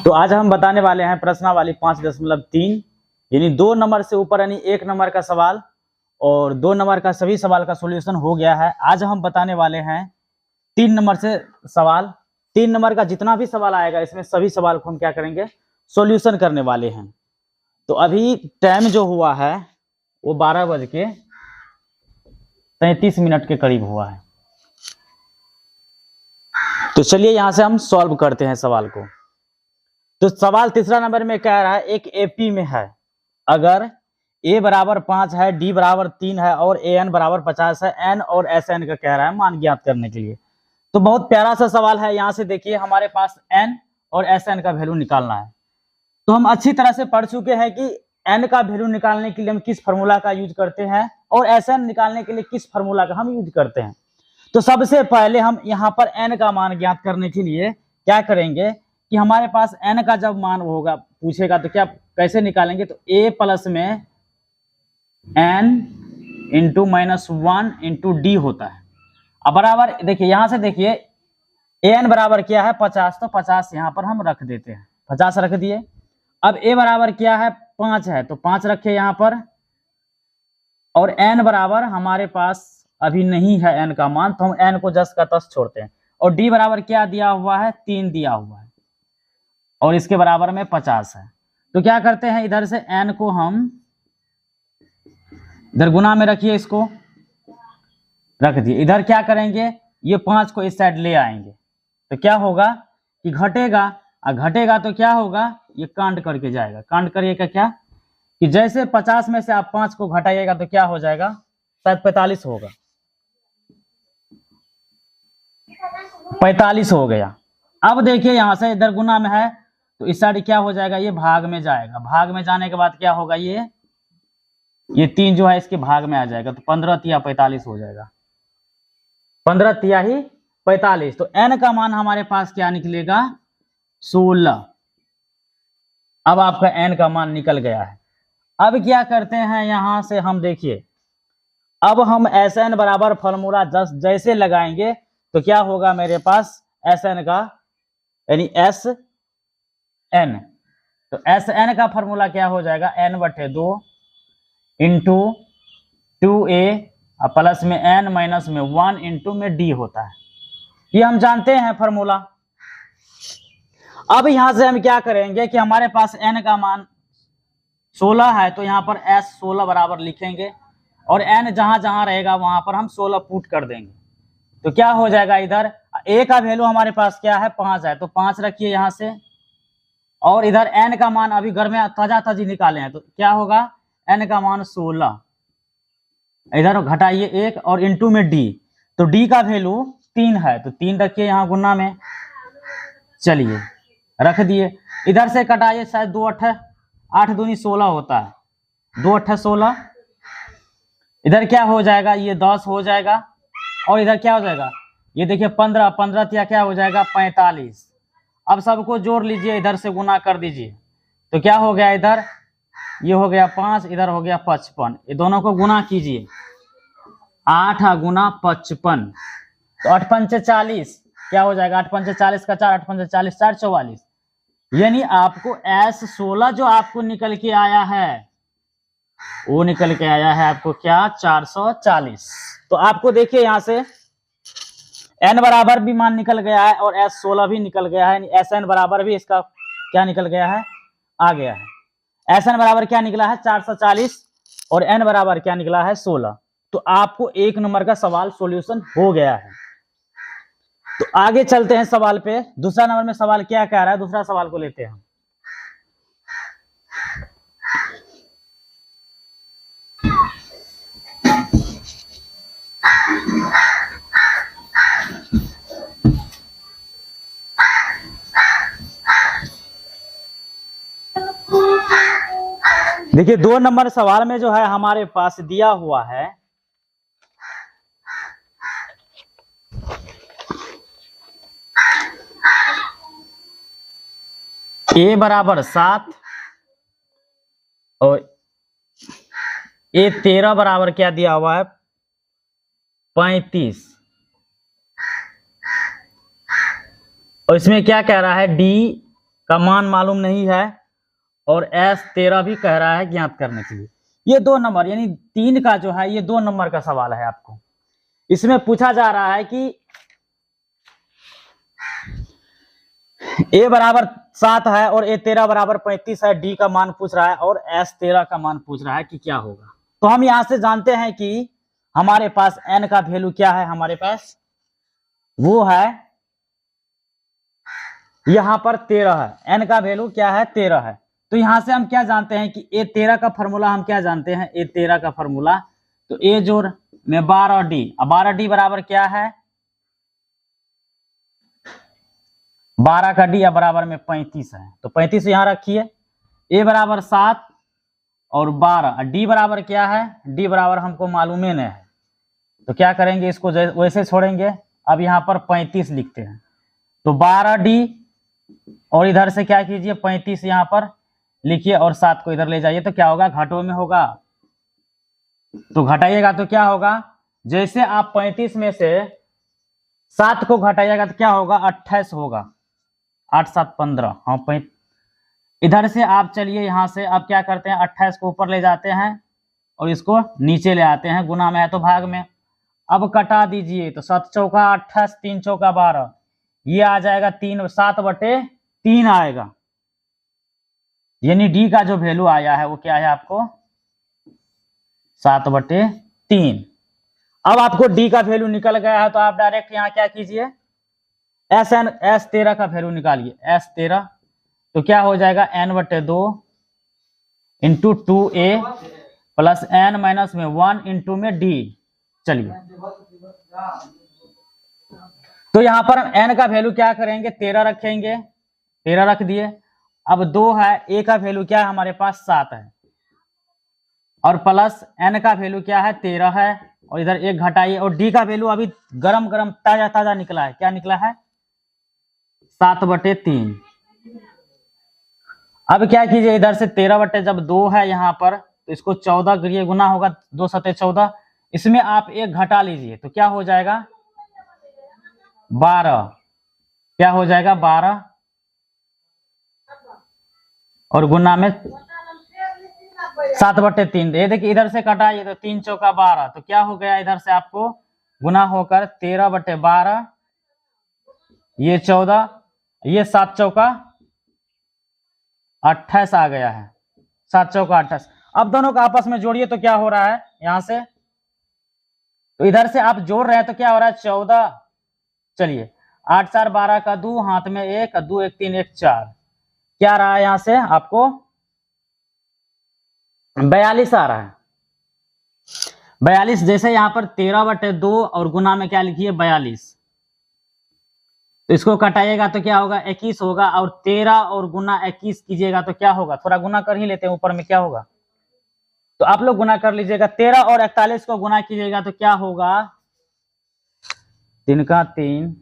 तो आज हम बताने वाले हैं प्रश्नावली 5.3 यानी 2 नंबर से ऊपर यानी 1 नंबर का सवाल और 2 नंबर का सभी सवाल का सॉल्यूशन हो गया है। आज हम बताने वाले हैं 3 नंबर से सवाल। 3 नंबर का जितना भी सवाल आएगा इसमें सभी सवाल को हम क्या करेंगे, सॉल्यूशन करने वाले हैं। तो अभी टाइम जो हुआ है वो 12:33 के करीब हुआ है। तो चलिए यहां से हम सॉल्व करते हैं सवाल को। तो सवाल तीसरा नंबर में कह रहा है एक एपी में है, अगर a बराबर 5 है, d बराबर 3 है और an बराबर 50 है, n और sn का कह रहा है मान ज्ञात करने के लिए। तो बहुत प्यारा सा सवाल है। यहाँ से देखिए हमारे पास n और sn का वैल्यू निकालना है। तो हम अच्छी तरह से पढ़ चुके हैं कि n का वैल्यू निकालने के लिए हम किस फार्मूला का यूज करते हैं और sn निकालने के लिए किस फार्मूला का हम यूज करते हैं। तो सबसे पहले हम यहाँ पर n का मान ज्ञात करने के लिए क्या करेंगे कि हमारे पास n का जब मान होगा पूछेगा तो क्या कैसे निकालेंगे, तो a प्लस में n इंटू -1 इंटू डी होता है। अब बराबर देखिए यहाँ से देखिए an बराबर क्या है 50, तो 50 यहाँ पर हम रख देते हैं, 50 रख दिए। अब a बराबर क्या है 5 है तो 5 रखे यहाँ पर, और n बराबर हमारे पास अभी नहीं है n का मान, तो हम n को जस का तस छोड़ते हैं। और d बराबर क्या दिया हुआ है 3 दिया हुआ है और इसके बराबर में 50 है। तो क्या करते हैं इधर से n को हम इधर गुना में रखिए, इसको रख दिए। इधर क्या करेंगे ये 5 को इस साइड ले आएंगे तो क्या होगा कि घटेगा, और घटेगा तो क्या होगा ये कांड करके जाएगा। कांड करिएगा क्या कि जैसे 50 में से आप 5 को घटाइएगा तो क्या हो जाएगा, शायद 45 होगा, 45 हो गया। अब देखिए यहां से इधर गुना में है तो इस साइड क्या हो जाएगा ये भाग में जाएगा। भाग में जाने के बाद क्या होगा ये 3 जो है इसके भाग में आ जाएगा, तो 15 तिया 45 हो जाएगा, 15 तिया ही 45। तो n का मान हमारे पास क्या निकलेगा 16। अब आपका n का मान निकल गया है। अब क्या करते हैं यहां से हम देखिए, अब हम Sn बराबर फॉर्मूला जैसे लगाएंगे तो क्या होगा मेरे पास Sn का यानी Sn, तो Sn का फॉर्मूला क्या हो जाएगा n/2 इंटू 2a प्लस में n माइनस में 1 इंटू में d होता है। ये हम जानते हैं फॉर्मूला। अब यहां से हम क्या करेंगे कि हमारे पास n का मान 16 है तो यहाँ पर S16 बराबर लिखेंगे और n जहां जहां रहेगा वहां पर हम 16 पुट कर देंगे। तो क्या हो जाएगा इधर a का वैल्यू हमारे पास क्या है 5 है तो 5 रखिए यहां से, और इधर n का मान अभी घर में ताजा ताजी निकाले हैं तो क्या होगा n का मान 16, इधर घटाइए 1 और इंटू में d, तो d का वैल्यू 3 है तो 3 रखिए यहाँ गुना में, चलिए रख दिए। इधर से कटाइए, शायद 2 8 8 दूनी 16 होता है, 2 8 16। इधर क्या हो जाएगा ये 10 हो जाएगा, और इधर क्या हो जाएगा ये देखिए 15 15 या क्या हो जाएगा 45। अब सबको जोड़ लीजिए, इधर से गुना कर दीजिए तो क्या हो गया इधर ये हो गया 5, इधर हो गया 55। ये दोनों को गुना कीजिए 8 गुना 55 तो 8 पंचे 40 क्या हो जाएगा 8 पंचे 40 का 4, 8 पंचे 40 4 44, यानी आपको S16 जो आपको निकल के आया है वो निकल के आया है आपको क्या 440। तो आपको देखिए यहां से n बराबर भी मान निकल गया है और S16 भी निकल गया है, Sn बराबर भी इसका क्या निकल गया है आ गया है। Sn बराबर क्या निकला है 440 और n बराबर क्या निकला है 16। तो आपको 1 नंबर का सवाल सॉल्यूशन हो गया है। तो आगे चलते हैं सवाल पे। दूसरा नंबर में सवाल क्या कह रहा है, दूसरा सवाल को लेते हैं। देखिए 2 नंबर सवाल में जो है हमारे पास दिया हुआ है a बराबर 7 और a 13 बराबर क्या दिया हुआ है 35, और इसमें क्या कह रहा है d का मान मालूम नहीं है और S13 भी कह रहा है ज्ञात करने के लिए। ये 2 नंबर यानी 3 का जो है ये 2 नंबर का सवाल है आपको। इसमें पूछा जा रहा है कि A बराबर 7 है और A13 बराबर 35 है, D का मान पूछ रहा है और S13 का मान पूछ रहा है कि क्या होगा। तो हम यहां से जानते हैं कि हमारे पास N का वैल्यू क्या है, हमारे पास वो है यहां पर 13 है। N का वैल्यू क्या है, 13 है। तो यहां से हम क्या जानते हैं कि A13 का फॉर्मूला हम क्या जानते हैं, A13 का फॉर्मूला तो A जोड़ में 12D, अब 12D बराबर क्या है, 12 का D बराबर में 35 है। तो 35 यहां रखिए, A बराबर 7 और 12, D बराबर क्या है, D बराबर हमको मालूम ही नहीं है। तो क्या करेंगे, इसको वैसे छोड़ेंगे। अब यहाँ पर 35 लिखते हैं, तो 12D और इधर से क्या कीजिए 35 यहाँ पर लिखिए और 7 को इधर ले जाइए। तो क्या होगा, घाटों में होगा, तो घटाइएगा तो क्या होगा, जैसे आप 35 में से 7 को घटाइएगा तो क्या होगा, 28 होगा, 8 7 15। हाँ, इधर से आप चलिए यहाँ से अब क्या करते हैं, 28 को ऊपर ले जाते हैं और इसको नीचे ले आते हैं, गुना में है तो भाग में। अब कटा दीजिए, तो 7 चौका 28, 3 चौका 12, ये आ जाएगा 3, 7/3 आएगा। यानी डी का जो वैल्यू आया है वो क्या है आपको, 7/3। अब आपको डी का वैल्यू निकल गया है तो आप डायरेक्ट यहाँ क्या कीजिए, S13 का वैल्यू निकालिए, S13 तो क्या हो जाएगा, n/2 into 2a plus n minus में 1 इंटू में d। चलिए, तो यहां पर n का वैल्यू क्या करेंगे, 13 रखेंगे, 13 रख दिए। अब 2 है, a का वैल्यू क्या है हमारे पास 7 है और प्लस n का वैल्यू क्या है 13 है और इधर 1 घटाइए और d का वैल्यू अभी गरम गरम ताजा ताजा निकला है, क्या निकला है, 7/3। अब क्या कीजिए, इधर से 13/2 है यहाँ पर, तो इसको 14 करिए, गुना होगा 2 7 14, इसमें आप 1 घटा लीजिए तो क्या हो जाएगा 12, क्या हो जाएगा 12 और गुना में 7/3। ये देखिए इधर से कटाइए तो 3 चौका 12, तो क्या हो गया, इधर से आपको गुना होकर 13/12, ये 14, ये 7 चौका 28 आ गया है, 7 चौका 28। अब दोनों का आपस में जोड़िए तो क्या हो रहा है, यहां से तो इधर से आप जोड़ रहे हैं तो क्या हो रहा है 14। चलिए 8 4 12 का 2, हाथ में 1, 2 1 3 1 4, क्या रहा है यहां से आपको 42 आ रहा है। 42 जैसे यहां पर 13/2 और गुना में क्या लिखिए 42, तो इसको कटाइएगा तो क्या होगा 21 होगा और 13 और गुना 21 कीजिएगा तो क्या होगा, थोड़ा गुना कर ही लेते हैं, ऊपर में क्या होगा, तो आप लोग गुना कर लीजिएगा। 13 और 41 को गुना कीजिएगा तो क्या होगा, 3 का 3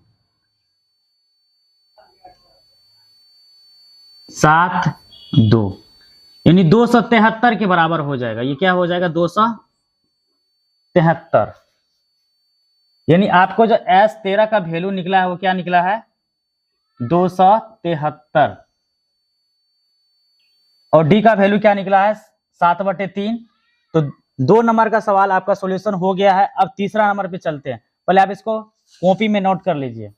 7 2, यानी 273 के बराबर हो जाएगा। ये क्या हो जाएगा 273, यानी आपको जो S13 का वैल्यू निकला है वो क्या निकला है 273 और डी का वैल्यू क्या निकला है 7/3। तो 2 नंबर का सवाल आपका सॉल्यूशन हो गया है। अब तीसरा नंबर पे चलते हैं, पहले आप इसको कॉपी में नोट कर लीजिए।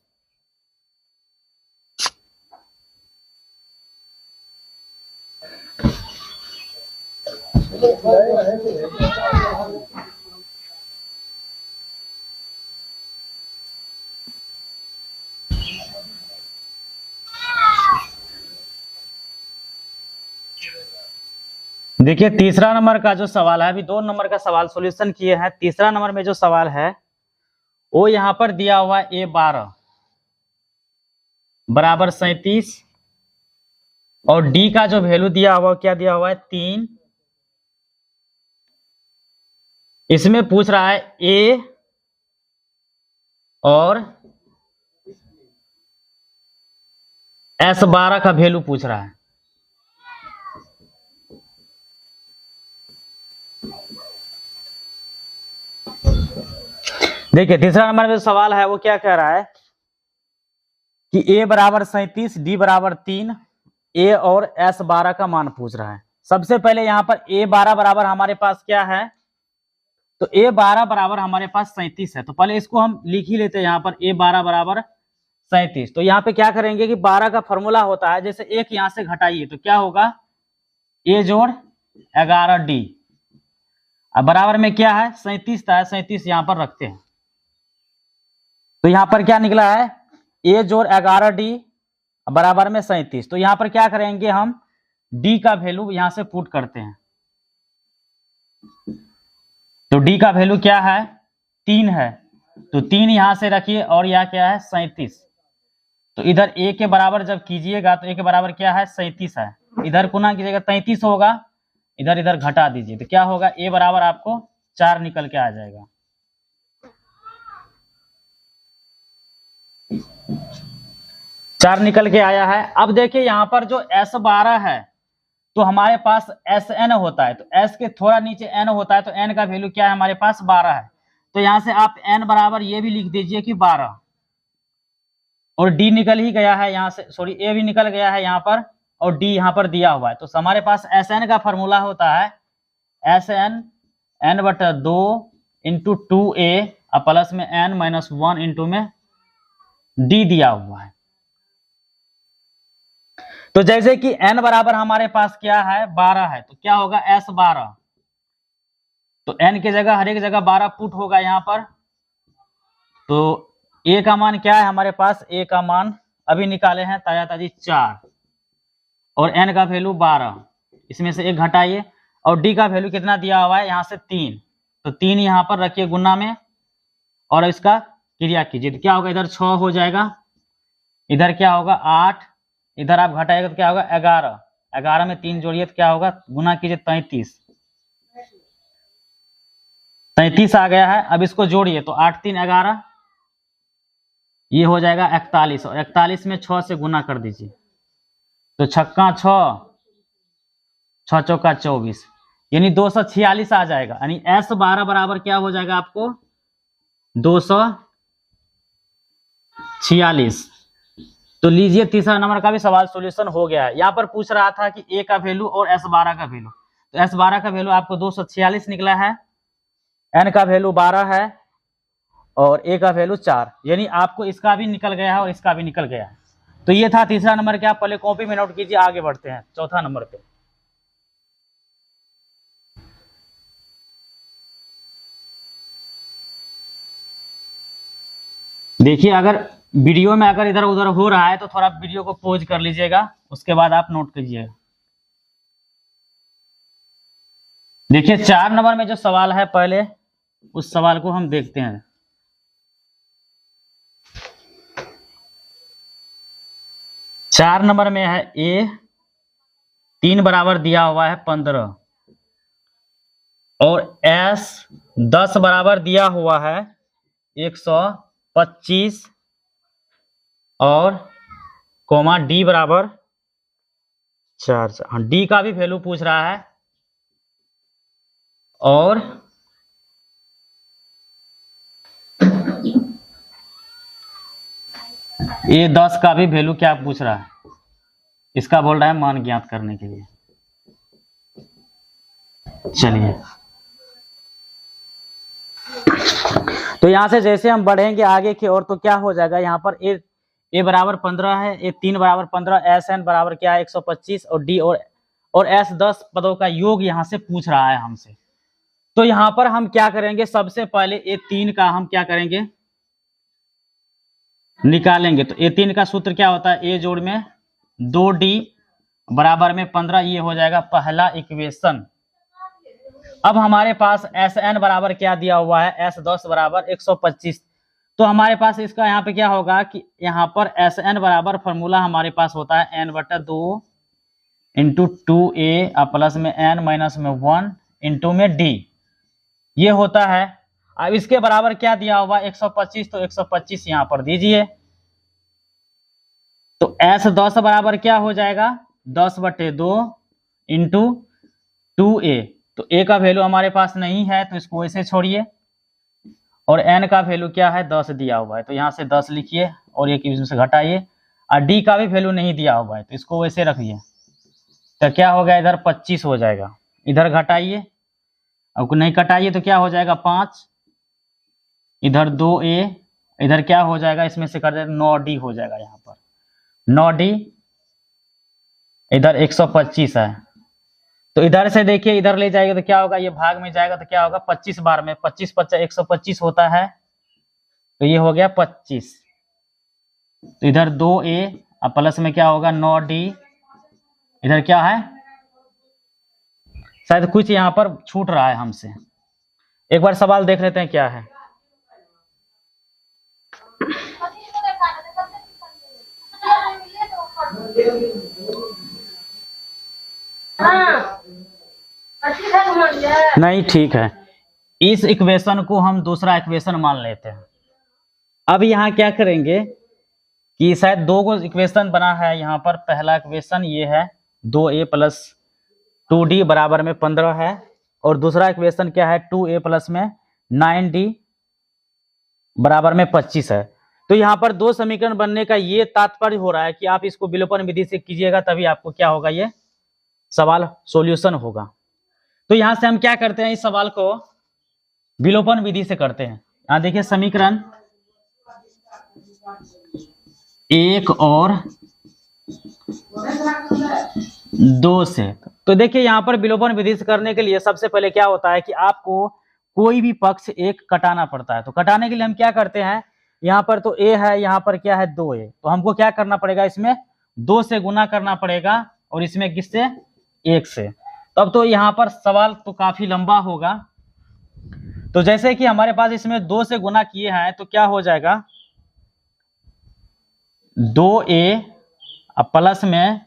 देखिए तीसरा नंबर का जो सवाल है, अभी 2 नंबर का सवाल सॉल्यूशन किए हैं, तीसरा नंबर में जो सवाल है वो यहां पर दिया हुआ है A12 बराबर 37 और डी का जो वैल्यू दिया हुआ क्या दिया हुआ है 3। इसमें पूछ रहा है A और S12 का वैल्यू पूछ रहा है। देखिए तीसरा नंबर में सवाल है वो क्या कह रहा है कि A बराबर 37, D बराबर 3 ए और S12 का मान पूछ रहा है। सबसे पहले यहाँ पर A12 बराबर हमारे पास क्या है, तो A12 बराबर हमारे पास 37 है। तो पहले इसको हम लिख ही लेते हैं, यहाँ पर A12 बराबर 37। तो यहाँ पे क्या करेंगे कि 12 का फॉर्मूला होता है, जैसे एक यहाँ से घटाइए तो क्या होगा, A जोड़ 11D, अब बराबर में क्या है 37 था, 37 यहाँ पर रखते हैं। तो यहाँ पर क्या निकला है, A जोड़ 11D बराबर में 37। तो यहाँ पर क्या करेंगे, हम D का वैल्यू यहाँ से पुट करते हैं। तो D का वैल्यू क्या है, 3 है, तो 3 यहां से रखिए और यह क्या है 37। तो इधर A के बराबर जब कीजिएगा तो A के बराबर क्या है 37 है, इधर गुना कीजिएगा 33 होगा, इधर इधर घटा दीजिए तो क्या होगा, A बराबर आपको 4 निकल के आ जाएगा। चार निकल के आया है। अब देखिए यहाँ पर जो S12 है तो हमारे पास Sn होता है, तो S के थोड़ा नीचे n होता है, तो n का वैल्यू क्या है हमारे पास 12 है। तो यहाँ से आप n बराबर ये भी लिख दीजिए कि 12, और D निकल ही गया है यहाँ से, सॉरी A भी निकल गया है यहाँ पर, और D यहाँ पर दिया हुआ है। तो हमारे पास Sn का फॉर्मूला होता है Sn n/2 into 2A plus में n-1 इंटू में D दिया हुआ है। तो जैसे कि n बराबर हमारे पास क्या है 12 है, तो क्या होगा S12, तो n की जगह हर एक जगह 12 पुट होगा यहाँ पर। तो A का मान क्या है हमारे पास, A का मान अभी निकाले हैं ताजा ताजी 4, और n का वैल्यू 12, इसमें से एक घटाइए, और D का वैल्यू कितना दिया हुआ है यहाँ से 3, तो 3 यहाँ पर रखिए गुना में, और इसका क्रिया कीजिए तो क्या होगा, इधर 6 हो जाएगा, इधर क्या होगा 8, इधर आप घटाएगा तो क्या होगा 11, 11 में 3 जोड़िए तो क्या होगा, गुना कीजिए 33, 33 आ गया है। अब इसको जोड़िए तो 8 3 11, ये हो जाएगा 41, और 41 में 6 से गुना कर दीजिए तो छक्का 6, 6 चौका 24, यानी 246 आ जाएगा। यानी S12 बराबर क्या हो जाएगा आपको 246। तो लीजिए तीसरा नंबर का भी सवाल सॉल्यूशन हो गया है। यहाँ पर पूछ रहा था कि A का वैल्यू और S12 का वैल्यू, तो S12 का वैल्यू आपको 246 निकला है, N का वैल्यू 12 है, और A का वैल्यू 4, यानी आपको इसका भी निकल गया है और इसका भी निकल गया है। तो ये था तीसरा नंबर के, आप पहले कॉपी में नोट कीजिए, आगे बढ़ते हैं चौथा नंबर पे। देखिए अगर वीडियो में अगर इधर उधर हो रहा है तो थोड़ा वीडियो को पॉज कर लीजिएगा, उसके बाद आप नोट कीजिएगा। देखिए 4 नंबर में जो सवाल है, पहले उस सवाल को हम देखते हैं। चार नंबर में है A 3 बराबर दिया हुआ है 15, और S 10 बराबर दिया हुआ है 125, और कोमा D बराबर 4। हाँ, D का भी वैल्यू पूछ रहा है, और ये 10 का भी वैल्यू क्या पूछ रहा है, इसका बोल रहा है मान ज्ञात करने के लिए। चलिए तो यहां से जैसे हम बढ़ेंगे आगे की ओर तो क्या हो जाएगा, यहाँ पर A बराबर 15 है, A 3 बराबर 15, SN बराबर क्या है 125, और D और S 10 पदों का योग यहाँ से पूछ रहा है हमसे। तो यहाँ पर हम क्या करेंगे, सबसे पहले A3 का हम क्या करेंगे निकालेंगे। तो A3 का सूत्र क्या होता है, A जोड़ में 2D बराबर में 15, ये हो जाएगा पहला इक्वेशन। अब हमारे पास SN बराबर क्या दिया हुआ है, S 10 बराबर 125। तो हमारे पास इसका यहाँ पे क्या होगा कि यहाँ पर SN बराबर फॉर्मूला हमारे पास होता है n/2 इंटू 2A प्लस में n-1 इंटू में D, ये होता है। अब इसके बराबर क्या दिया हुआ 125, तो 125 यहाँ पर दीजिए। तो S 10 बराबर क्या हो जाएगा 10/2 इंटू 2A, तो A का वैल्यू हमारे पास नहीं है तो इसको ऐसे छोड़िए, और N का वैल्यू क्या है 10 दिया हुआ है, तो यहाँ से 10 लिखिए और एक इसमें से घटाइए, और डी का भी वैल्यू नहीं दिया हुआ है, तो इसको वैसे रखिए। तो क्या हो गया, इधर 25 हो जाएगा, इधर घटाइए, अब नहीं घटाइए तो क्या हो जाएगा 5, इधर 2a, इधर क्या हो जाएगा, इसमें से कर दे 9d हो जाएगा, यहाँ पर 9d, इधर 125 है। तो इधर से देखिए, इधर ले जाएगा तो क्या होगा, ये भाग में जाएगा तो क्या होगा, 25 बार में 25 50 125 होता है, तो ये हो गया 25। तो इधर 2a और प्लस में क्या होगा 9d, इधर क्या है, शायद कुछ यहाँ पर छूट रहा है हमसे, एक बार सवाल देख लेते हैं क्या है। नहीं ठीक है, इस इक्वेशन को हम दूसरा इक्वेशन मान लेते हैं। अब यहाँ क्या करेंगे कि शायद दो को इक्वेशन बना है यहाँ पर, पहला इक्वेशन ये है 2a प्लस 2d बराबर में 15 है, और दूसरा इक्वेशन क्या है 2a प्लस में 9d बराबर में 25 है। तो यहाँ पर दो समीकरण बनने का ये तात्पर्य हो रहा है कि आप इसको विलोपन विधि से कीजिएगा, तभी आपको क्या होगा, ये सवाल सॉल्यूशन होगा। तो यहाँ से हम क्या करते हैं, इस सवाल को विलोपन विधि से करते हैं। यहाँ देखिए समीकरण 1 और 2 से, तो देखिए यहाँ पर विलोपन विधि से करने के लिए सबसे पहले क्या होता है कि आपको कोई भी पक्ष एक कटाना पड़ता है। तो कटाने के लिए हम क्या करते हैं, यहाँ पर तो a है, यहाँ पर क्या है 2a, तो हमको क्या करना पड़ेगा, इसमें 2 से गुना करना पड़ेगा, और इसमें किससे, 1 से। तब तो यहाँ पर सवाल तो काफी लंबा होगा। तो जैसे कि हमारे पास इसमें 2 से गुना किए हैं, तो क्या हो जाएगा 2a प्लस में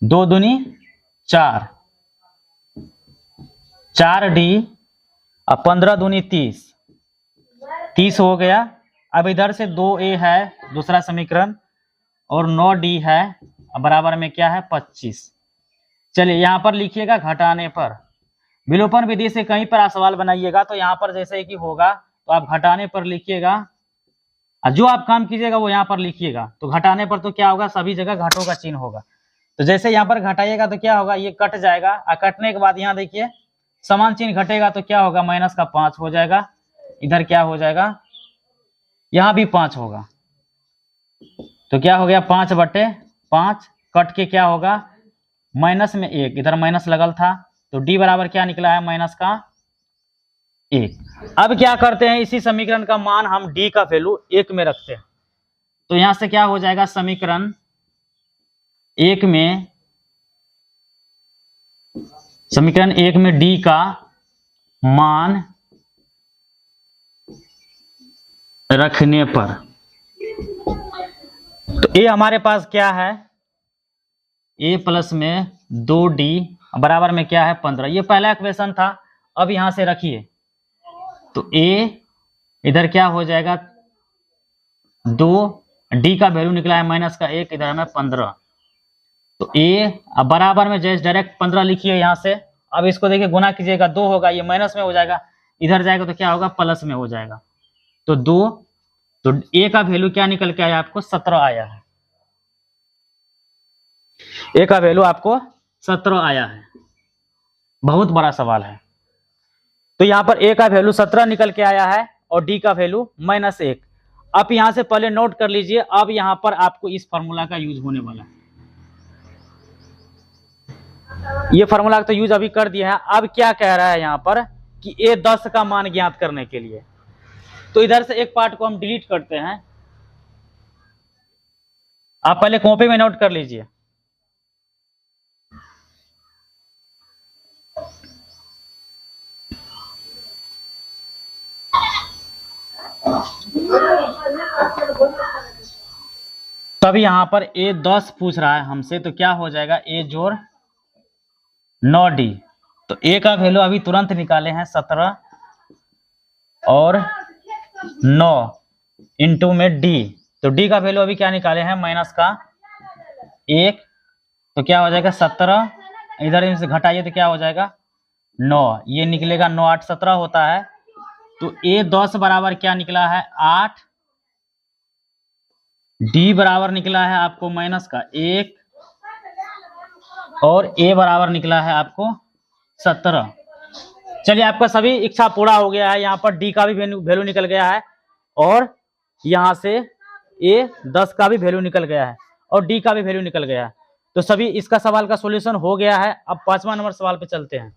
2 दूनी 4, 4d और 15 दूनी 30, 30 हो गया। अब इधर से 2a है दूसरा समीकरण, और 9d है बराबर में क्या है 25। चलिए यहाँ पर लिखिएगा घटाने पर, विलोपन विधि से कहीं पर आप सवाल बनाइएगा तो यहाँ पर जैसे कि होगा तो आप घटाने पर लिखिएगा, और जो आप काम कीजिएगा वो यहाँ पर लिखिएगा। तो घटाने पर तो क्या होगा, सभी जगह घाटों का चिन्ह होगा। तो जैसे यहाँ पर घटाइएगा तो क्या होगा, ये कट जाएगा, और कटने के बाद यहाँ देखिए समान चिन्ह घटेगा तो क्या होगा, माइनस का 5 हो जाएगा, इधर क्या हो जाएगा, यहाँ भी 5 होगा, तो क्या हो गया 5/5, कट के क्या होगा माइनस में 1, इधर माइनस लगल था, तो d बराबर क्या निकला है, माइनस का 1। अब क्या करते हैं, इसी समीकरण का मान हम d का वैल्यू 1 में रखते हैं। तो यहां से क्या हो जाएगा, समीकरण 1 में d का मान रखने पर, तो a हमारे पास क्या है, a प्लस में 2d बराबर में क्या है 15, ये पहला इक्वेशन था। अब यहां से रखिए तो a इधर क्या हो जाएगा 2, d का वैल्यू निकला है माइनस का 1, इधर में 15, तो a बराबर में जैसे डायरेक्ट 15 लिखिए यहाँ से। अब इसको देखिए गुना कीजिएगा, 2 होगा, ये माइनस में हो जाएगा, इधर जाएगा तो क्या होगा प्लस में हो जाएगा, तो 2, तो a का वैल्यू क्या निकल के आया आपको 17 आया है, a का वैल्यू आपको 17 आया है। बहुत बड़ा सवाल है। तो यहाँ पर a का वैल्यू 17 निकल के आया है और d का वैल्यू -1। अब यहां से पहले नोट कर लीजिए, अब यहां पर आपको इस फॉर्मूला का यूज होने वाला है। ये फॉर्मूला तो यूज अभी कर दिया है। अब क्या कह रहा है यहाँ पर कि a10 का मान ज्ञात करने के लिए, तो इधर से एक पार्ट को हम डिलीट करते हैं। आप पहले कॉपी में नोट कर लीजिए। तब यहां पर a10 पूछ रहा है हमसे, तो क्या हो जाएगा a जोड़ 9d, तो a का वैल्यू अभी तुरंत निकाले हैं 17 और 9 इंटू में d, तो d का वैल्यू अभी क्या निकाले हैं माइनस का 1, तो क्या हो जाएगा 17, इधर इनसे घटाइए तो क्या हो जाएगा 9, ये निकलेगा 9 8 17 होता है। तो a10 बराबर क्या निकला है 8 डी बराबर निकला है आपको माइनस का 1 और ए बराबर निकला है आपको 17। चलिए आपका सभी इच्छा पूरा हो गया है। यहाँ पर डी का भी वैल्यू निकल गया है और यहाँ से ए 10 का भी वैल्यू निकल गया है और डी का भी वैल्यू निकल गया है। तो सभी इसका सवाल का सॉल्यूशन हो गया है। अब 5वां नंबर सवाल पे चलते हैं।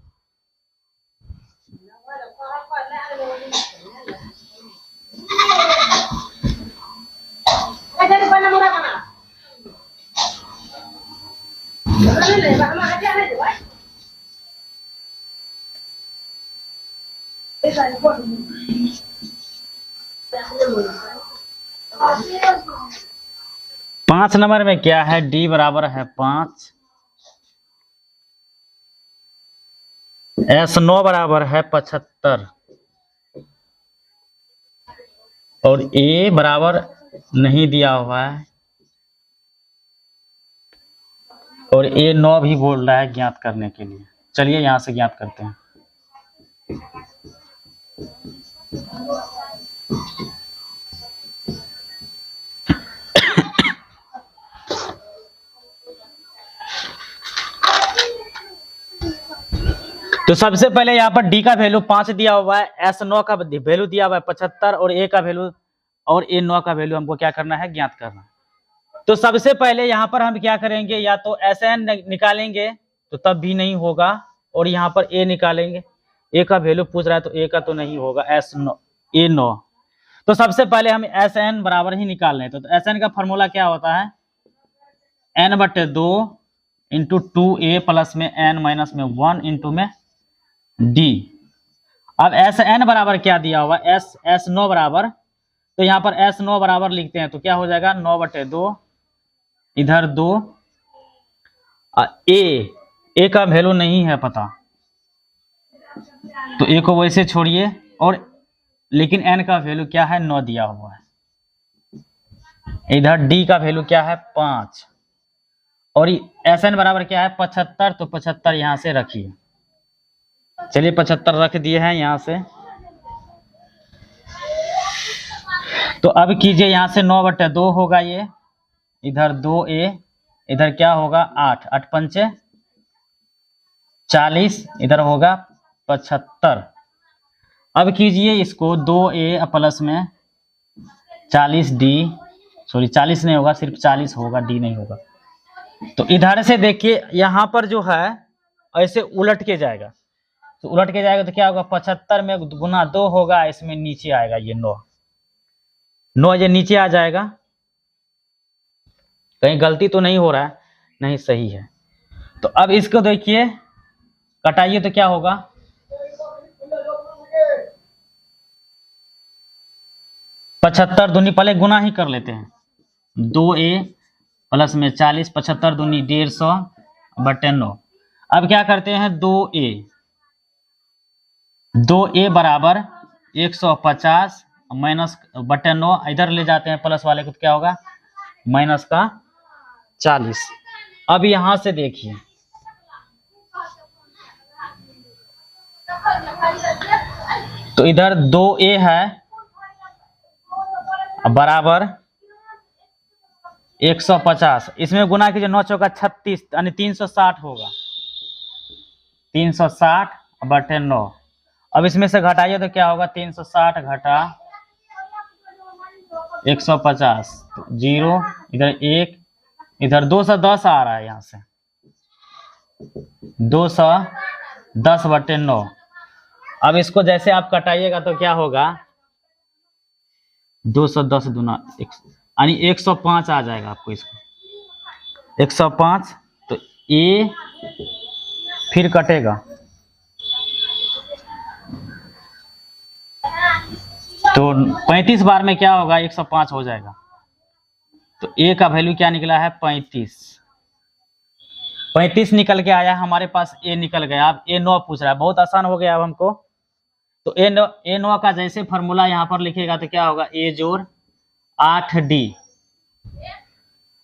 पांच नंबर में क्या है, डी बराबर है 5, S9 बराबर है 75 और ए बराबर नहीं दिया हुआ है और A9 भी बोल रहा है ज्ञात करने के लिए। चलिए यहां से ज्ञात करते हैं। तो सबसे पहले यहाँ पर डी का वैल्यू 5 दिया हुआ है, S9 का वैल्यू दिया हुआ है 75 और ए का वैल्यू और A9 का वैल्यू हमको क्या करना है, ज्ञात करना है। तो सबसे पहले यहाँ पर हम क्या करेंगे, या तो SN निकालेंगे तो तब भी नहीं होगा और यहाँ पर ए निकालेंगे। ए का वैल्यू पूछ रहा है तो ए का तो नहीं होगा, A9। तो सबसे पहले हम SN बराबर ही निकाल रहे हैं। तो SN का फॉर्मूला क्या होता है, n/2 इंटू 2a प्लस में n माइनस में 1 इंटू में d। अब SN बराबर क्या दिया हुआ, S9 बराबर, तो यहाँ पर S9 बराबर लिखते हैं तो क्या हो जाएगा 9/2, इधर 2, ए का वैल्यू नहीं है पता तो ए को वैसे छोड़िए, और लेकिन n का वैल्यू क्या है 9 दिया हुआ है। इधर d का वैल्यू क्या है 5 और SN बराबर क्या है 75, तो 75 यहां से रखिए। चलिए 75 रख दिए हैं यहां से। तो अब कीजिए यहां से 9/2 होगा ये, इधर 2a, इधर क्या होगा 8, 8 पंचे 40, इधर होगा 75। अब कीजिए इसको 2a प्लस में 40d, सॉरी 40 नहीं होगा, सिर्फ 40 होगा, d नहीं होगा। तो इधर से देखिए यहां पर जो है ऐसे उलट के जाएगा, तो उलट के जाएगा तो क्या होगा 75 में गुना 2 होगा, इसमें नीचे आएगा ये 9 ये नीचे आ जाएगा। कहीं गलती तो नहीं हो रहा है, नहीं सही है। तो अब इसको देखिए कटाइए तो क्या होगा 75 दूनी, पहले गुना ही कर लेते हैं, 2a प्लस में 40, 75 दूनी 150/9। अब क्या करते हैं 2a बराबर 150 माइनस बटे 9, इधर ले जाते हैं प्लस वाले को तो क्या होगा माइनस का 40। अब यहां से देखिए तो इधर 2a है बराबर 150, इसमें गुना कीजिए 9 चौका 36 यानी 360 होगा, 360/9। अब इसमें से घटाइए तो क्या होगा 360 घटा 150 तो 0, इधर 1, इधर 210 आ रहा है, यहां से 210/9। अब इसको जैसे आप कटाइएगा तो क्या होगा 210 दूना यानी 105 आ जाएगा आपको, इसको 105। तो ए फिर कटेगा तो 35 बार में क्या होगा 105 हो जाएगा। तो ए का वैल्यू क्या निकला है 35 निकल के आया हमारे पास, ए निकल गया। अब A9 पूछ रहा है, बहुत आसान हो गया अब हमको। तो A9 का जैसे फॉर्मूला यहाँ पर लिखेगा तो क्या होगा a जोड़ 8d।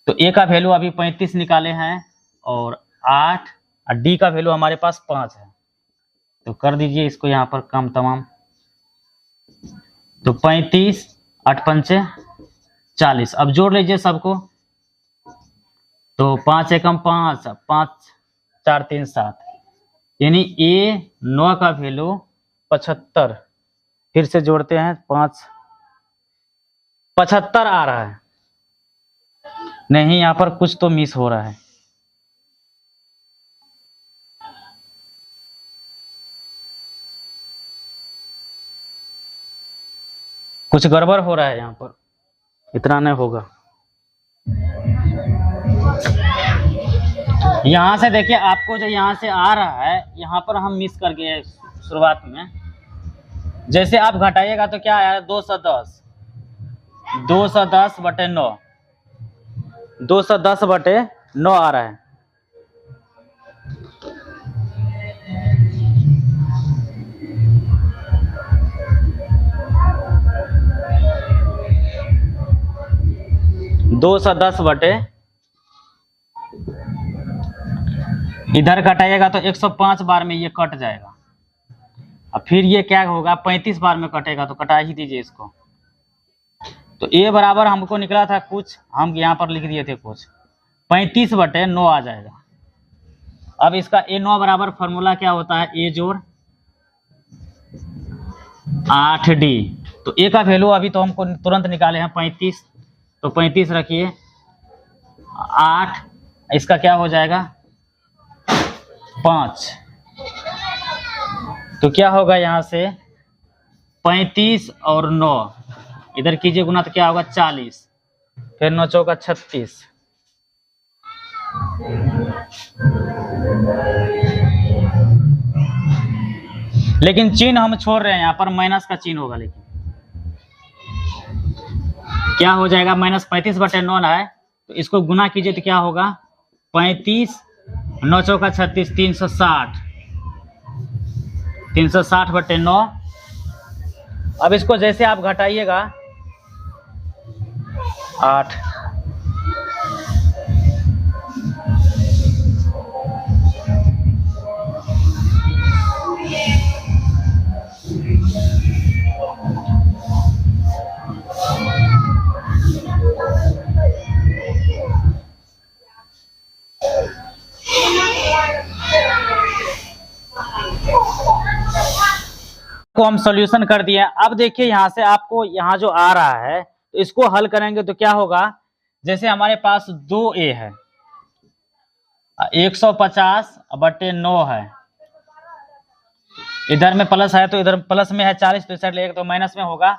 तो a का वैल्यू अभी 35 निकाले हैं और 8 और d का वैल्यू हमारे पास 5 है, तो कर दीजिए इसको यहाँ पर कम तमाम। तो 35, 8 पंचे 40। अब जोड़ लीजिए सबको, तो 5 एकम 5, 5 4 3 7, यानी A9 का वैल्यू 75। फिर से जोड़ते हैं, 5 75 आ रहा है। नहीं, यहाँ पर कुछ तो मिस हो रहा है। कुछ गड़बड़ हो रहा है यहाँ पर, इतना नहीं होगा। यहाँ से देखिए, आपको जो यहाँ से आ रहा है, यहाँ पर हम मिस कर गए शुरुआत में। जैसे आप घटाइएगा तो क्या आया, 210, 210 बटे 9, 210 बटे 9 आ रहा है। दो 210 बटे, इधर घटाइएगा तो 105 बार में ये कट जाएगा। अब फिर ये क्या होगा, 35 बार में कटेगा, तो कटा ही दीजिए इसको। तो ए बराबर हमको निकला था कुछ, हम यहाँ पर लिख दिए थे कुछ, 35 बटे 9 आ जाएगा। अब इसका A9 बराबर फॉर्मूला क्या होता है, A जोड़ 8D। तो ए का वैल्यू अभी तो हमको तुरंत निकाले हैं 35, तो 35 रखिए, 8, इसका क्या हो जाएगा 5। तो क्या होगा यहाँ से 35 और 9 इधर कीजिए गुना, तो क्या होगा 40, फिर 9 चौका 36। लेकिन चिन्ह हम छोड़ रहे हैं, यहाँ पर माइनस का चिन्ह होगा। लेकिन क्या हो जाएगा, माइनस 35 बटे 9 है, तो इसको गुना कीजिए तो क्या होगा 35, 9 चौका 36, 360, 360 बटे 9। अब इसको जैसे आप घटाइएगा 8, को हम सॉल्यूशन कर दिए। अब देखिए यहाँ से आपको यहाँ जो आ रहा है, तो इसको हल करेंगे तो क्या होगा, जैसे हमारे पास 2A है, 150 बटे 9 है, इधर में प्लस है तो इधर प्लस में है 40, तो इधर लेगा तो माइनस में होगा।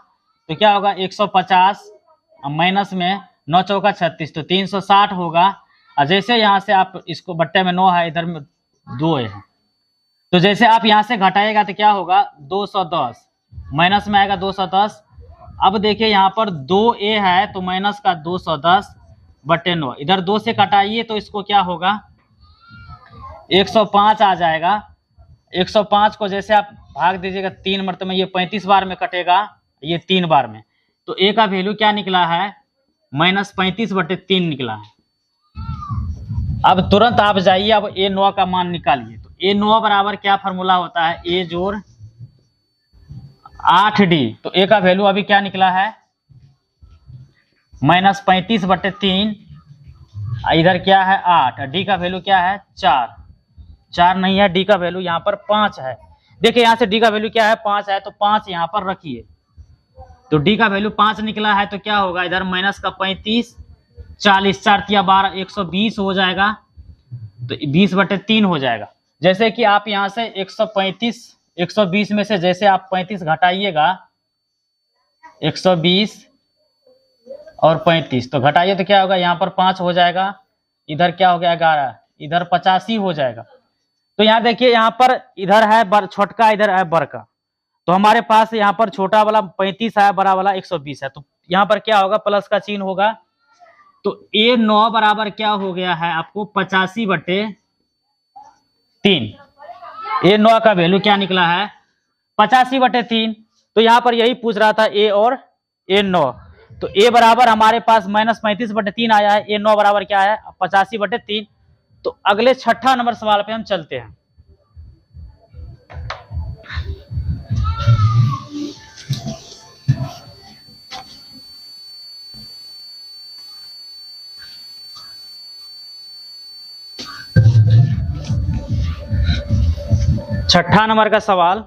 तो क्या होगा 150 माइनस में 9 चौका 36, तो 360 होगा। और जैसे यहाँ से आप इसको बट्टे में 9 है, इधर में 2 है, तो जैसे आप यहाँ से घटाएगा तो क्या होगा 210, माइनस में आएगा 210। अब देखिए यहाँ पर 2A है, तो माइनस का 210 बटे 9, इधर 2 से घटाइए तो इसको क्या होगा 105 आ जाएगा। 105 को जैसे आप भाग दीजिएगा 3 मरतबे, ये 35 बार में कटेगा, ये 3 बार में, तो A का वैल्यू क्या निकला है, माइनस 35 बटे 3 निकला है। अब तुरंत आप जाइए, अब A9 का मान निकालिए। तो A9 बराबर क्या फॉर्मूला होता है, A जोड़ 8D। तो A का वैल्यू अभी क्या निकला है, माइनस 35 बटे 3, इधर क्या है 8, D का वैल्यू क्या है 4, 4 नहीं है, D का वैल्यू यहाँ पर 5 है। देखिए यहाँ से D का वैल्यू क्या है 5 है, तो 5 यहाँ पर रखिए, तो D का वैल्यू 5 निकला है। तो क्या होगा, इधर माइनस का 35, 40, 4 तिया 12, 120 हो जाएगा, तो 20 बटे 3 हो जाएगा। जैसे कि आप यहाँ से 135, 120 में से जैसे आप 35 घटाइएगा, 120 और 35, तो घटाइए तो क्या होगा, यहाँ पर 5 हो जाएगा, इधर क्या हो गया 11, इधर 85 हो जाएगा। तो यहाँ देखिए, यहाँ पर इधर है छोटका, इधर है बड़का, तो हमारे पास यहाँ पर छोटा वाला 35 है, बड़ा वाला 120 है, तो यहाँ पर क्या होगा प्लस का चिन्ह होगा। तो A9 बराबर क्या हो गया है आपको 85 बटे 3। A9 का वैल्यू क्या निकला है 85 बटे 3। तो यहाँ पर यही पूछ रहा था A और A9। तो A बराबर हमारे पास माइनस 35 बटे 3 आया है, A9 बराबर क्या है 85 बटे 3। तो अगले 6ठा नंबर सवाल पे हम चलते हैं। छठा नंबर का सवाल,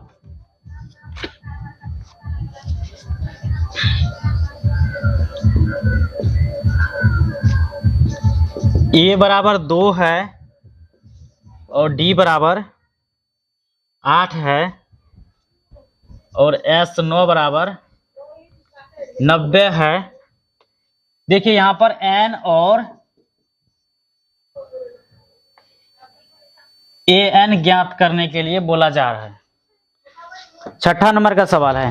ए बराबर 2 है और डी बराबर 8 है और एस 9 बराबर 90 है। देखिए यहां पर एन और ए एन ज्ञात करने के लिए बोला जा रहा है। छठा नंबर का सवाल है।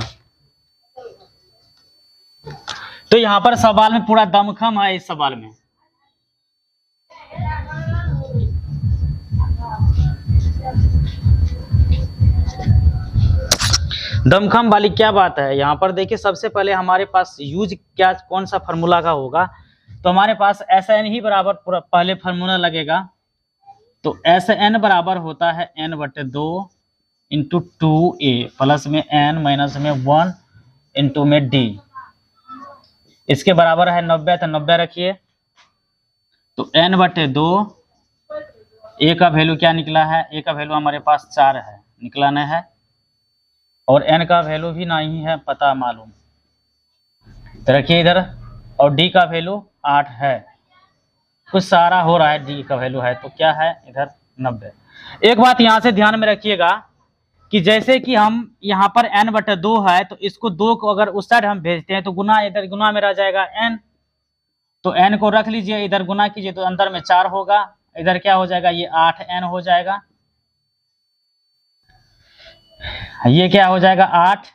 तो यहां पर सवाल में पूरा दमखम है। इस सवाल में दमखम वाली क्या बात है। यहां पर देखिए सबसे पहले हमारे पास यूज क्या कौन सा फार्मूला का होगा, तो हमारे पास एस एन ही बराबर पूरा पहले फार्मूला लगेगा। तो एस एन बराबर होता है एन बटे 2 इंटू 2a प्लस में एन माइनस में 1 इंटू में डी। इसके बराबर है 90, तो 90 रखिए। तो एन बटे 2, ए का वैल्यू क्या निकला है, ए का वैल्यू हमारे पास 4 है, निकलाना है। और एन का वैल्यू भी नहीं है पता मालूम, तो रखिए इधर। और डी का वैल्यू 8 है, कुछ सारा हो रहा है, डी का वैल्यू है तो क्या है इधर 90। एक बात यहां से ध्यान में रखिएगा कि जैसे कि हम यहाँ पर n बटे 2 है, तो इसको 2 को अगर उस साइड हम भेजते हैं तो गुना इधर गुना में रह जाएगा n। तो n को रख लीजिए, इधर गुना कीजिए तो अंदर में 4 होगा, इधर क्या हो जाएगा ये 8n हो जाएगा। ये क्या हो जाएगा 8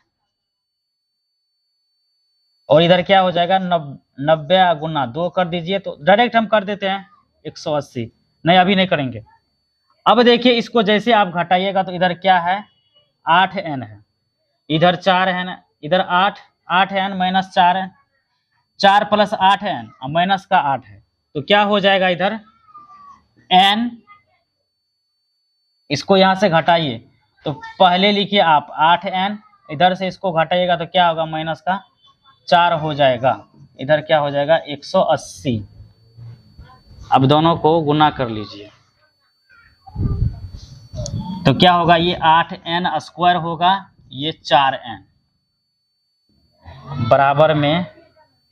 और इधर क्या हो जाएगा 90 गुना 2 कर दीजिए, तो डायरेक्ट हम कर देते हैं 180। नहीं अभी नहीं करेंगे। अब देखिए इसको जैसे आप घटाइएगा तो इधर क्या है 8n है, इधर 4n, इधर 8n minus 4n, 4 plus 8n और माइनस का 8 है, तो क्या हो जाएगा इधर n। इसको यहां से घटाइए तो पहले लिखिए आप 8n, इधर से इसको घटाइएगा तो क्या होगा माइनस का 4 हो जाएगा, इधर क्या हो जाएगा 180। अब दोनों को गुना कर लीजिए तो क्या होगा ये 8n स्क्वायर होगा, ये 4n बराबर में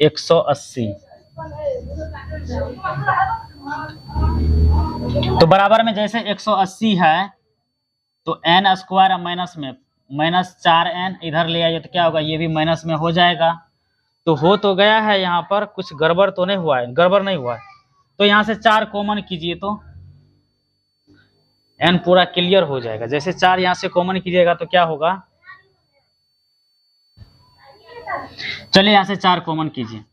180। तो बराबर में जैसे 180 है तो n स्क्वायर माइनस में माइनस 4n इधर ले आइए तो क्या होगा ये भी माइनस में हो जाएगा। तो हो तो गया है, यहाँ पर कुछ गड़बड़ तो नहीं हुआ है, गड़बड़ नहीं हुआ है। तो यहाँ से 4 कॉमन कीजिए तो n पूरा क्लियर हो जाएगा। जैसे 4 यहाँ से कॉमन कीजिएगा तो क्या होगा, चलिए यहाँ से 4 कॉमन कीजिए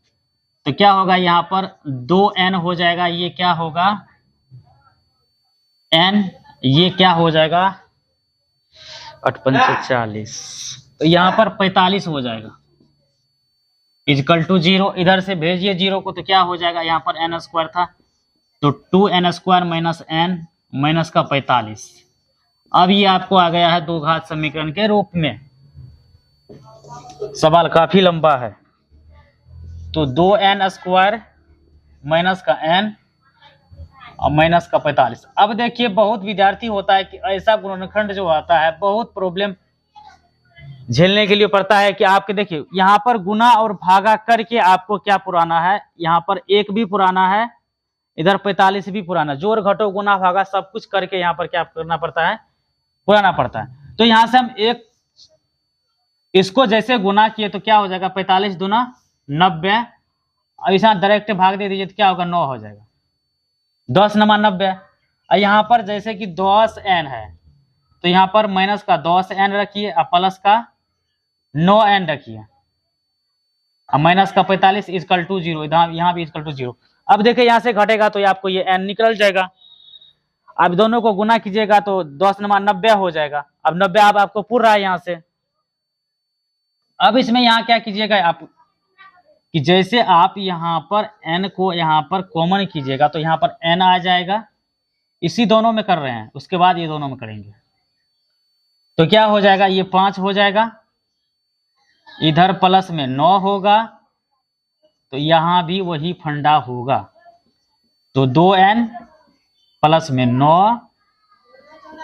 तो क्या होगा यहाँ पर 2n हो जाएगा, ये क्या होगा n, ये क्या हो जाएगा 8 पंचे 40, तो यहाँ पर 45 हो जाएगा इजकल टू 0। इधर से भेजिए 0 को तो क्या हो जाएगा, यहाँ पर n स्क्वायर था तो 2n square minus n minus का 45। अब ये आपको आ गया है 2 घात समीकरण के रूप में। सवाल काफी लंबा है। तो 2n स्क्वायर माइनस का n और माइनस का 45। अब देखिए बहुत विद्यार्थी होता है कि ऐसा गुणनखंड जो आता है बहुत प्रॉब्लम झेलने के लिए पड़ता है कि आपके देखिए यहाँ पर गुना और भागा करके आपको क्या पुराना है, यहाँ पर 1 भी पुराना है, इधर 45 भी पुराना, जोड़ घटो गुना भागा सब कुछ करके यहाँ पर क्या करना पड़ता है, पुराना पड़ता है। तो यहाँ से हम एक इसको जैसे गुना किए तो क्या हो जाएगा 45 दूना 90, और इसे डायरेक्ट भाग दे दीजिए तो क्या होगा 9 हो जाएगा, 10 नमा 90। और यहाँ पर जैसे कि 10n है तो यहाँ पर माइनस का 10n रखिए और प्लस का 9n रखिए और माइनस का 45 इजकल टू 0, इधर यहाँ भी इजकल टू 0। अब देखिए यहाँ से घटेगा तो आपको ये n निकल जाएगा। अब दोनों को गुना कीजिएगा तो 10 नमा 90 हो जाएगा। अब 90 अब आपको पूरा रहा है यहाँ से। अब इसमें यहाँ क्या कीजिएगा आप कि जैसे आप यहाँ पर n को यहाँ पर कॉमन कीजिएगा तो यहाँ पर n आ जाएगा, इसी दोनों में कर रहे हैं, उसके बाद ये दोनों में करेंगे तो क्या हो जाएगा ये 5 हो जाएगा, इधर प्लस में 9 होगा तो यहाँ भी वही फंडा होगा। तो 2n प्लस में 9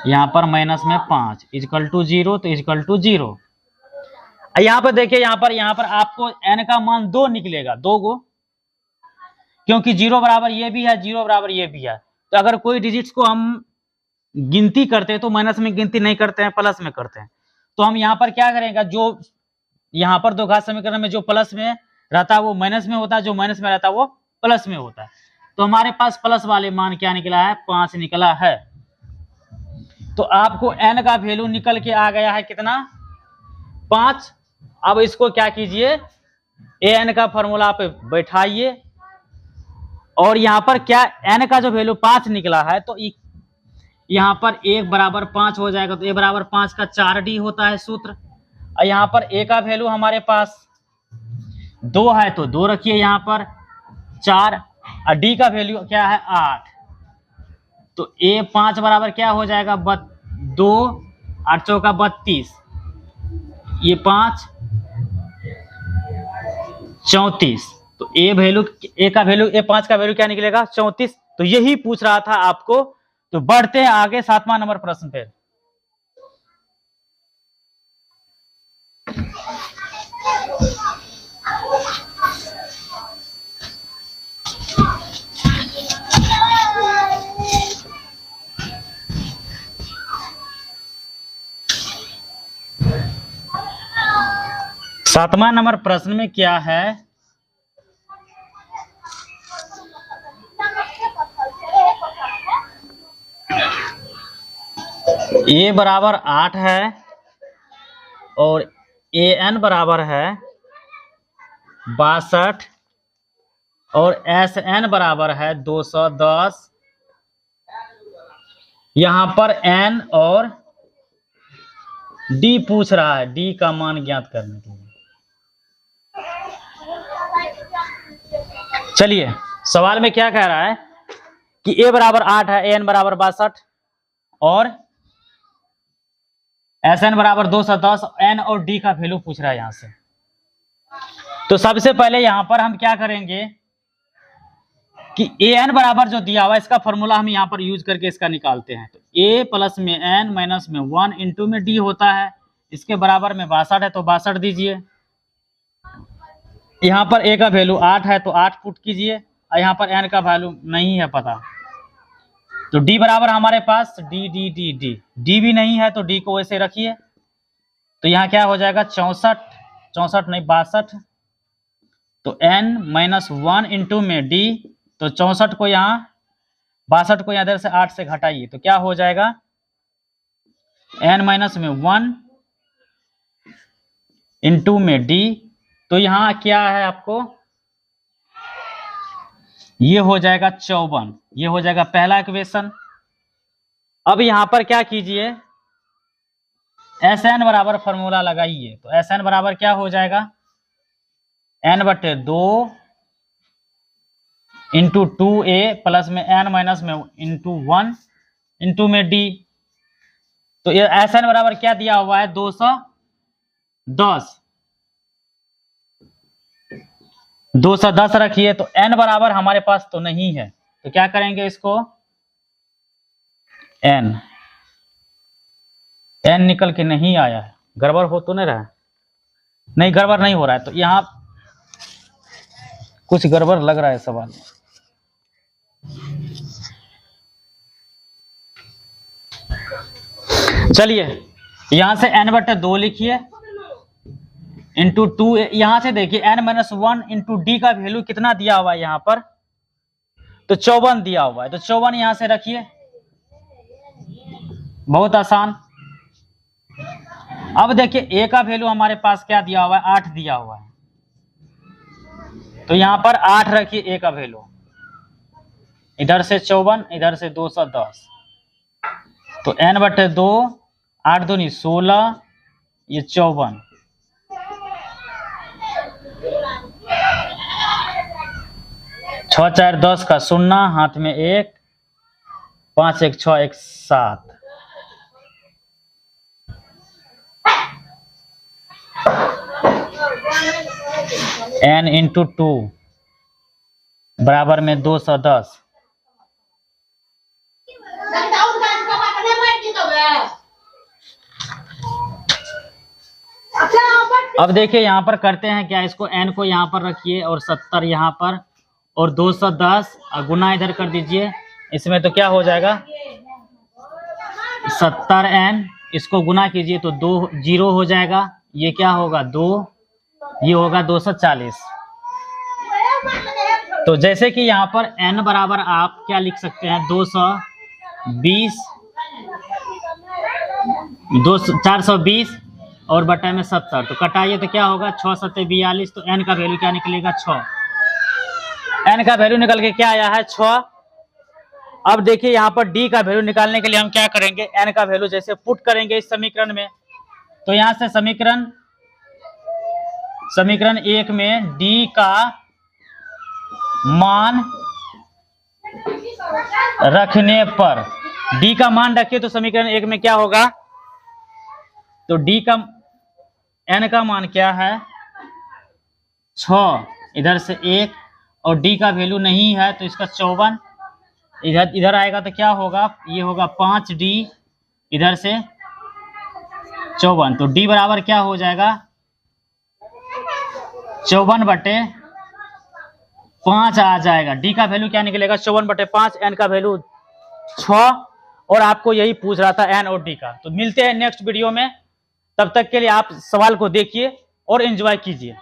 यहाँ पर माइनस में 5 इजकल टू 0, तो इजकल टू 0। यहाँ पर देखिए, यहाँ पर आपको n का मान 2 निकलेगा, 2 गो, क्योंकि 0 बराबर ये भी है, 0 बराबर ये भी है। तो अगर कोई डिजिट्स को हम गिनती करते हैं तो माइनस में गिनती नहीं करते हैं, प्लस में करते हैं। तो हम यहाँ पर क्या करेंगे, जो यहाँ पर दो घात समीकरण में जो प्लस में रहता है वो माइनस में होता है, जो माइनस में रहता है वो प्लस में होता है। तो हमारे पास प्लस वाले मान क्या निकला है, 5 निकला है। तो आपको n का वैल्यू निकल के आ गया है कितना, 5। अब इसको क्या कीजिए, an का फॉर्मूला पे बैठाइए, और यहाँ पर क्या n का जो वैल्यू 5 निकला है, तो यहाँ पर 1 बराबर 5 हो जाएगा। तो a बराबर 5 का 4d होता है सूत्र। और यहाँ पर a का वैल्यू हमारे पास 2 है, तो 2 रखिए यहाँ पर 4, और d का वैल्यू क्या है 8। तो a 5 बराबर क्या हो जाएगा, 2, 8 चौका 32, ये 5 34। तो a वैल्यू, a का वैल्यू, a 5 का वैल्यू क्या निकलेगा, 34। तो यही पूछ रहा था आपको। तो बढ़ते हैं आगे 7वां नंबर प्रश्न पे। सातवां नंबर प्रश्न में क्या है, a बराबर 8 है और an बराबर है 62 और sn बराबर है 210। यहां पर n और d पूछ रहा है, d का मान ज्ञात करने के लिए। चलिए, सवाल में क्या कह रहा है कि a बराबर 8 है, an बराबर 62 और sn बराबर 210, n और d का वैल्यू पूछ रहा है यहां से। तो सबसे पहले यहां पर हम क्या करेंगे कि an बराबर जो दिया हुआ है इसका फॉर्मूला हम यहां पर यूज करके इसका निकालते हैं। तो a प्लस में n माइनस में 1 इंटू में d होता है, इसके बराबर में 62 है तो 62 दीजिए। यहाँ पर a का वैल्यू 8 है तो 8 पुट कीजिए, और यहाँ पर n का वैल्यू नहीं है पता, तो d बराबर हमारे पास d भी नहीं है, तो d को वैसे रखिए। तो यहाँ क्या हो जाएगा, 64 नहीं 62। तो n माइनस 1 इंटू में d, तो 64 को यहाँ 62 को यहाँ इधर से 8 से घटाइए, तो क्या हो जाएगा, n माइनस में 1 इंटू में d। तो यहाँ क्या है आपको, ये हो जाएगा 54, ये हो जाएगा पहला इक्वेशन। अब यहां पर क्या कीजिए, Sn बराबर फॉर्मूला लगाइए। तो Sn बराबर क्या हो जाएगा, n/2 इंटू 2a प्लस में n माइनस में इंटू 1 इंटू में d। तो ये Sn बराबर क्या दिया हुआ है, 210 रखिए। तो n बराबर हमारे पास तो नहीं है, तो क्या करेंगे इसको, n निकल के नहीं आया है, गड़बड़ हो तो नहीं रहा है, नहीं गड़बड़ नहीं हो रहा है। तो यहाँ कुछ गड़बड़ लग रहा है सवाल। चलिए, यहां से n/2 लिखिए इंटू 2, यहां से देखिए n माइनस 1 इंटू डी का वैल्यू कितना दिया हुआ है यहाँ पर, तो 54 दिया हुआ है। तो 54 यहां से रखिए, बहुत आसान। अब देखिए a का वैल्यू हमारे पास क्या दिया हुआ है, 8 दिया हुआ है। तो यहां पर 8 रखिए a का वैल्यू, इधर से 54, इधर से 210। तो n/2, 8 दूनी 16, ये 54। छः 4 10 का 0, हाथ में 1, 5 1 6 1 7। n इंटू 2 बराबर में 210। अब देखिए यहाँ पर करते हैं क्या, इसको n को यहाँ पर रखिए और 70 यहाँ पर और 210 और गुना इधर कर दीजिए। इसमें तो क्या हो जाएगा 70n, इसको गुना कीजिए तो 2 0 हो जाएगा, ये क्या होगा 2, ये होगा 240। तो जैसे कि यहाँ पर n बराबर आप क्या लिख सकते हैं 220 420 और बटा में 70, तो कटाइए तो क्या होगा 6 7 42, तो n का वैल्यू क्या निकलेगा 6। n का वैल्यू निकल के क्या आया है 6। अब देखिए यहाँ पर d का वैल्यू निकालने के लिए हम क्या करेंगे, n का वैल्यू जैसे पुट करेंगे इस समीकरण में, तो यहाँ से समीकरण 1 में d का मान रखने पर, d का मान रखिए तो समीकरण 1 में क्या होगा, तो d का n का मान क्या है 6, इधर से 1 और d का वैल्यू नहीं है तो इसका 54, इधर आएगा तो क्या होगा, ये होगा 5d, इधर से 54, तो d बराबर क्या हो जाएगा 54/5 आ जाएगा। d का वैल्यू क्या निकलेगा 54/5, n का वैल्यू 6, और आपको यही पूछ रहा था n और d का। तो मिलते हैं नेक्स्ट वीडियो में, तब तक के लिए आप सवाल को देखिए और एंजॉय कीजिए।